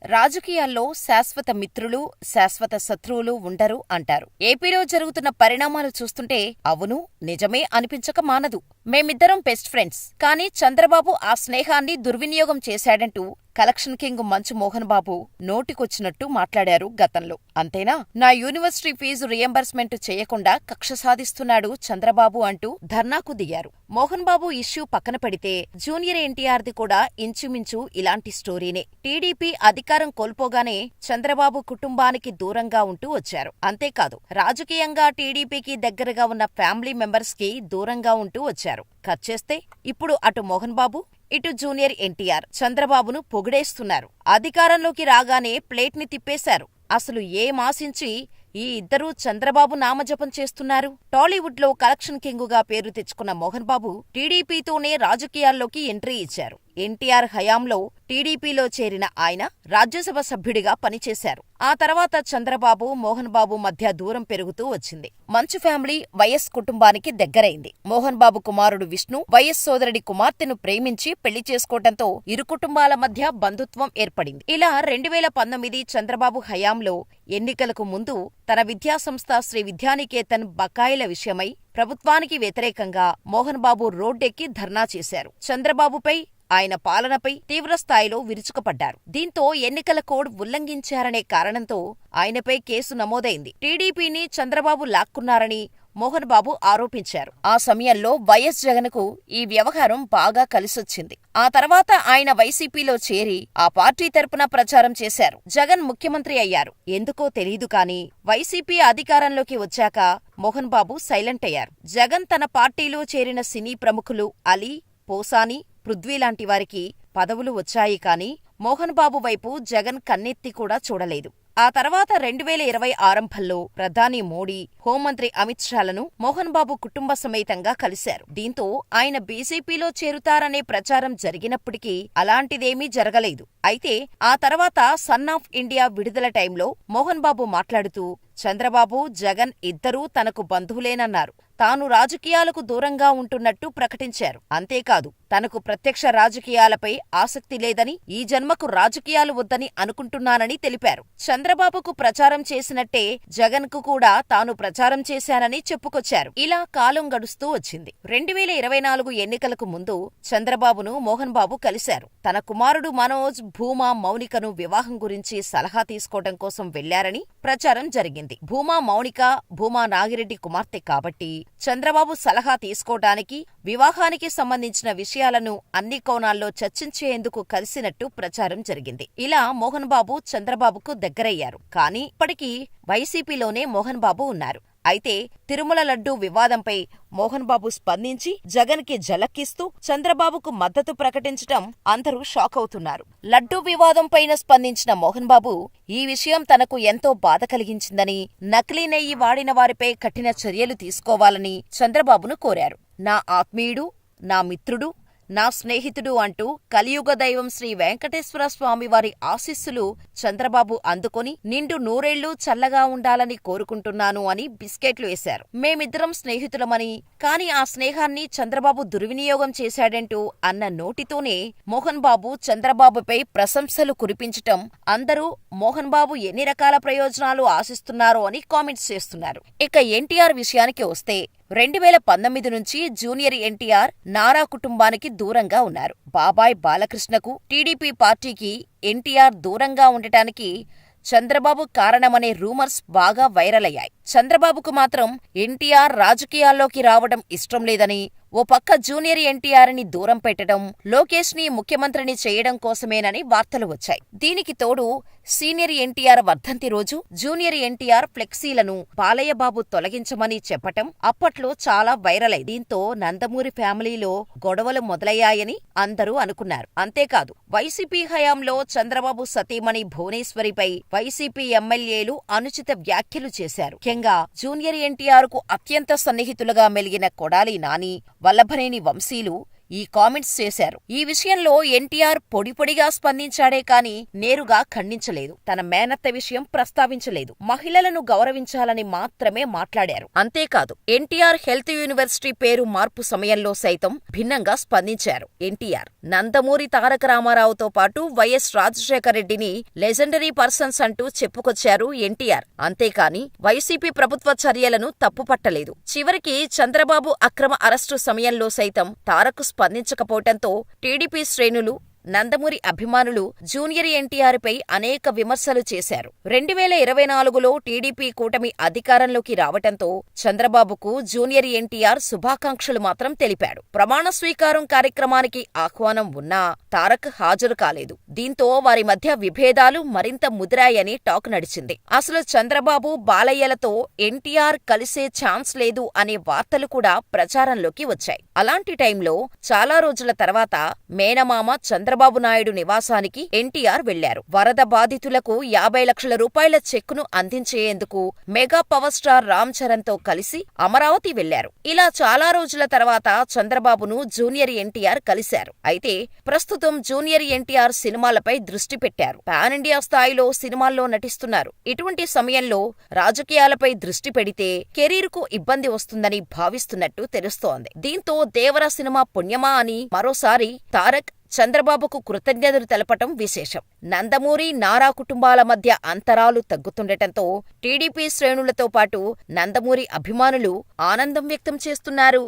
రాజకీయాల్లో శాశ్వత మిత్రులు, శాశ్వత శత్రువులు ఉండరు అంటారు. ఏపీలో జరుగుతున్న పరిణామాలు చూస్తుంటే అవును, నిజమే అనిపించక మానదు. మేమిద్దరం బెస్ట్ ఫ్రెండ్స్, కానీ చంద్రబాబు ఆ స్నేహాన్ని దుర్వినియోగం చేశాడంటూ కలెక్షన్ కింగ్ మంచు మోహన్ బాబు నోటికొచ్చినట్టు మాట్లాడారు గతంలో. అంతేనా, నా యూనివర్సిటీ ఫీజు రియంబర్స్మెంట్ చేయకుండా కక్ష సాధిస్తున్నాడు చంద్రబాబు అంటూ ధర్నాకు దిగారు. మోహన్ బాబు ఇష్యూ పక్కన పెడితే జూనియర్ ఎన్టీఆర్ది కూడా ఇంచుమించు ఇలాంటి స్టోరీనే. టీడీపీ అధికారం కోల్పోగానే చంద్రబాబు కుటుంబానికి దూరంగా ఉంటూ వచ్చారు. అంతేకాదు, రాజకీయంగా టీడీపీకి దగ్గరగా ఉన్న ఫ్యామిలీ మెంబర్స్ కి దూరంగా ఉంటూ వచ్చారు. కట్ చేస్తే ఇప్పుడు అటు మోహన్ బాబు, ఇటు జూనియర్ ఎన్టీఆర్ చంద్రబాబును పొగిడేస్తున్నారు. అధికారంలోకి రాగానే ప్లేట్ని తిప్పేశారు. అసలు ఏమాశించి ఈ ఇద్దరూ చంద్రబాబు నామజపం చేస్తున్నారు? టాలీవుడ్ లో కలెక్షన్ కింగుగా పేరు తెచ్చుకున్న మోహన్ బాబు టీడీపీతోనే రాజకీయాల్లోకి ఎంట్రీ ఇచ్చారు. ఎన్టీఆర్ హయాంలో టీడీపీలో చేరిన ఆయన రాజ్యసభ సభ్యుడిగా పనిచేశారు. ఆ తర్వాత చంద్రబాబు, మోహన్ బాబు మధ్య దూరం పెరుగుతూ వచ్చింది. మంచు ఫ్యామిలీ వైఎస్ కుటుంబానికి దగ్గరైంది. మోహన్ బాబు కుమారుడు విష్ణు వైఎస్ సోదరుడి కుమార్తెను ప్రేమించి పెళ్లి చేసుకోవడంతో ఇరు కుటుంబాల మధ్య బంధుత్వం ఏర్పడింది. ఇలా 2019 చంద్రబాబు హయాంలో ఎన్నికలకు ముందు తన విద్యాసంస్థ శ్రీ విద్యానికేతన్ బకాయిల విషయమై ప్రభుత్వానికి వ్యతిరేకంగా మోహన్ బాబు రోడ్డెక్కి ధర్నా చేశారు. చంద్రబాబుపై, ఆయన పాలనపై తీవ్రస్థాయిలో విరుచుకుపడ్డారు. దీంతో ఎన్నికల కోడ్ ఉల్లంఘించారనే కారణంతో ఆయనపై కేసు నమోదైంది. టీడీపీని చంద్రబాబు లాక్కున్నారని మోహన్ బాబు ఆరోపించారు. ఆ సమయంలో వైఎస్ జగన్కు ఈ వ్యవహారం బాగా కలిసొచ్చింది. ఆ తర్వాత ఆయన వైసీపీలో చేరి ఆ పార్టీ తరపున ప్రచారం చేశారు. జగన్ ముఖ్యమంత్రి అయ్యారు. ఎందుకో తెలీదు కానీ వైసీపీ అధికారంలోకి వచ్చాక మోహన్ బాబు సైలెంట్ అయ్యారు. జగన్ తన పార్టీలో చేరిన సినీ ప్రముఖులు అలీ, పోసాని, పృథ్వీ లాంటి వారికి పదవులు వచ్చాయి కానీ మోహన్ బాబు వైపు జగన్ కన్నెత్తి కూడా చూడలేదు. ఆ తర్వాత 2020 ఆరంభంలో ప్రధాని మోడీ, హోంమంత్రి అమిత్ షాలను మోహన్ బాబు కుటుంబ సమేతంగా కలిశారు. దీంతో ఆయన బీజేపీలో చేరుతారనే ప్రచారం జరిగినప్పటికీ అలాంటిదేమీ జరగలేదు. అయితే ఆ తర్వాత సన్ ఆఫ్ ఇండియా విడుదల టైంలో మోహన్ బాబు మాట్లాడుతూ చంద్రబాబు, జగన్ ఇద్దరూ తనకు బంధువులేనన్నారు. తాను రాజకీయాలకు దూరంగా ఉంటున్నట్టు ప్రకటించారు. అంతేకాదు, తనకు ప్రత్యక్ష రాజకీయాలపై ఆసక్తి లేదని, ఈ జన్మకు రాజకీయాలు వద్దని అనుకుంటున్నానని తెలిపారు. చంద్రబాబుకు ప్రచారం చేసినట్టే జగన్కు కూడా తాను ప్రచారం చేశానని చెప్పుకొచ్చారు. ఇలా కాలం గడుస్తూ వచ్చింది. 2024 ఎన్నికలకు ముందు చంద్రబాబును మోహన్ బాబు కలిశారు. తన కుమారుడు మనోజ్, భూమా, మౌనికను వివాహం గురించి సలహా తీసుకోవడం కోసం వెళ్లారని ప్రచారం జరిగింది. భూమా మౌనిక, భూమా నాగిరెడ్డి కుమార్తె కాబట్టి చంద్రబాబు సలహా తీసుకోవటానికి, వివాహానికి సంబంధించిన విషయాలను అన్ని కోణాల్లో చర్చించేందుకు కలిసినట్టు ప్రచారం జరిగింది. ఇలా మోహన్ బాబు చంద్రబాబుకు దగ్గరయ్యారు. కానీ ఇప్పటికీ వైసీపీలోనే మోహన్ బాబు ఉన్నారు. అయితే తిరుమల లడ్డూ వివాదంపై మోహన్ బాబు స్పందించి జగన్కి ఝలక్కిస్తూ చంద్రబాబుకు మద్దతు ప్రకటించటం అందరూ షాక్ అవుతున్నారు. లడ్డూ వివాదంపైన స్పందించిన మోహన్ బాబు ఈ విషయం తనకు ఎంతో బాధ కలిగించిందని, నకిలీ నెయ్యి వాడిన వారిపై కఠిన చర్యలు తీసుకోవాలని చంద్రబాబును కోరారు. నా ఆత్మీయుడు, నా మిత్రుడు, నా స్నేహితుడు అంటూ కలియుగ దైవం శ్రీ వెంకటేశ్వర స్వామి వారి ఆశీస్సులు చంద్రబాబు అందుకొని నిండు నూరేళ్లు చల్లగా ఉండాలని కోరుకుంటున్నాను అని బిస్కెట్లు వేశారు. మేమిద్దరం స్నేహితులమని, కాని ఆ స్నేహాన్ని చంద్రబాబు దుర్వినియోగం చేశాడంటూ అన్న నోటితోనే మోహన్ బాబు చంద్రబాబుపై ప్రశంసలు కురిపించటం అందరూ మోహన్ బాబు ఎన్ని రకాల ప్రయోజనాలు ఆశిస్తున్నారో అని కామెంట్స్ చేస్తున్నారు. ఇక ఎన్టీఆర్ విషయానికి వస్తే 2019 నుంచి జూనియర్ ఎన్టీఆర్ నారా కుటుంబానికి దూరంగా ఉన్నారు. బాబాయ్ బాలకృష్ణకు, టీడీపీ పార్టీకి ఎన్టీఆర్ దూరంగా ఉండటానికి చంద్రబాబు కారణమనే రూమర్స్ బాగా వైరల్ అయ్యాయి. చంద్రబాబుకు మాత్రం ఎన్టీఆర్ రాజకీయాల్లోకి రావడం ఇష్టం లేదని, ఓ పక్క జూనియర్ ఎన్టీఆర్ని దూరం పెట్టడం, లోకేష్ని ముఖ్యమంత్రిని చేయడం కోసమేనని వార్తలు వచ్చాయి. దీనికి తోడు సీనియర్ ఎన్టీఆర్ వర్ధంతి రోజు జూనియర్ ఎన్టీఆర్ ఫ్లెక్సీలను బాలయ్యబాబు తొలగించమని చెప్పటం అప్పట్లో చాలా వైరల్ అయింది. దీంతో నందమూరి ఫ్యామిలీలో గొడవలు మొదలయ్యాయని అందరూ అనుకున్నారు. అంతేకాదు, వైసీపీ హయాంలో చంద్రబాబు సతీమణి భువనేశ్వరిపై వైసీపీ ఎమ్మెల్యేలు అనుచిత వ్యాఖ్యలు చేశారు. ముఖ్యంగా జూనియర్ ఎన్టీఆర్ కు అత్యంత సన్నిహితులుగా మెలిగిన కొడాలి నాని, వల్లభనేని వంశీలు ఈ కామెంట్స్ చేశారు. ఈ విషయంలో ఎన్టీఆర్ పొడిపొడిగా స్పందించాడే కాని నేరుగా ఖండించలేదు. తన మేనత్త విషయం ప్రస్తావించలేదు. మహిళలను గౌరవించాలని మాత్రమే మాట్లాడారు. అంతేకాదు ఎన్టీఆర్ హెల్త్ యూనివర్సిటీ పేరు మార్పు సమయంలో సైతం భిన్నంగా స్పందించారు. ఎన్టీఆర్ నందమూరి తారక రామారావుతో పాటు వైఎస్ రాజశేఖర రెడ్డిని లెజెండరీ పర్సన్స్ అంటూ చెప్పుకొచ్చారు ఎన్టీఆర్. అంతేకాని వైసీపీ ప్రభుత్వ చర్యలను తప్పుపట్టలేదు. చివరికి చంద్రబాబు అక్రమ అరెస్టు సమయంలో సైతం తారక్ స్పందించకపోవటంతో టీడీపీ శ్రేణులు, నందమూరి అభిమానులు జూనియర్ ఎన్టీఆర్ పై అనేక విమర్శలు చేశారు. 2024లో టీడీపీ కూటమి అధికారంలోకి రావటంతో చంద్రబాబుకు జూనియర్ ఎన్టీఆర్ శుభాకాంక్షలు మాత్రం తెలిపాడు. ప్రమాణ స్వీకారం కార్యక్రమానికి ఆహ్వానం ఉన్నా తారక్ హాజరు కాలేదు. దీంతో వారి మధ్య విభేదాలు మరింత ముదిరాయని టాక్ నడిచింది. అసలు చంద్రబాబు, బాలయ్యలతో ఎన్టీఆర్ కలిసే ఛాన్స్ లేదు అనే వార్తలు కూడా ప్రచారంలోకి వచ్చాయి. అలాంటి టైంలో చాలా రోజుల తర్వాత మేనమామ చంద్రబాబు నాయుడు నివాసానికి ఎన్టీఆర్ వెళ్లారు. వరద బాధితులకు 50 లక్షల రూపాయల చెక్కును అందించేందుకు mega power star Ram Charan తో కలిసి అమరావతి వెళ్లారు. ఇలా చాలా రోజుల తర్వాత చంద్రబాబును జూనియర్ ఎన్టీఆర్ కలిశారు. అయితే ప్రస్తుతం జూనియర్ ఎన్టీఆర్ సినిమాలపై దృష్టి పెట్టారు. పాన్ ఇండియా స్థాయిలో సినిమాల్లో నటిస్తున్నారు. ఇటువంటి సమయంలో రాజకీయాలపై దృష్టి పెడితే కెరీర్ కు ఇబ్బంది వస్తుందని భావిస్తున్నట్టు తెలుస్తోంది. దీంతో దేవర సినిమా పుణ్యమా అని మరోసారి తారక్ చంద్రబాబుకు కృతజ్ఞతలు తెలపటం విశేషం. నందమూరి, నారా కుటుంబాల మధ్య అంతరాలు తగ్గుతుండటంతో టీడీపీ శ్రేణులతో పాటు నందమూరి అభిమానులు ఆనందం వ్యక్తం చేస్తున్నారు.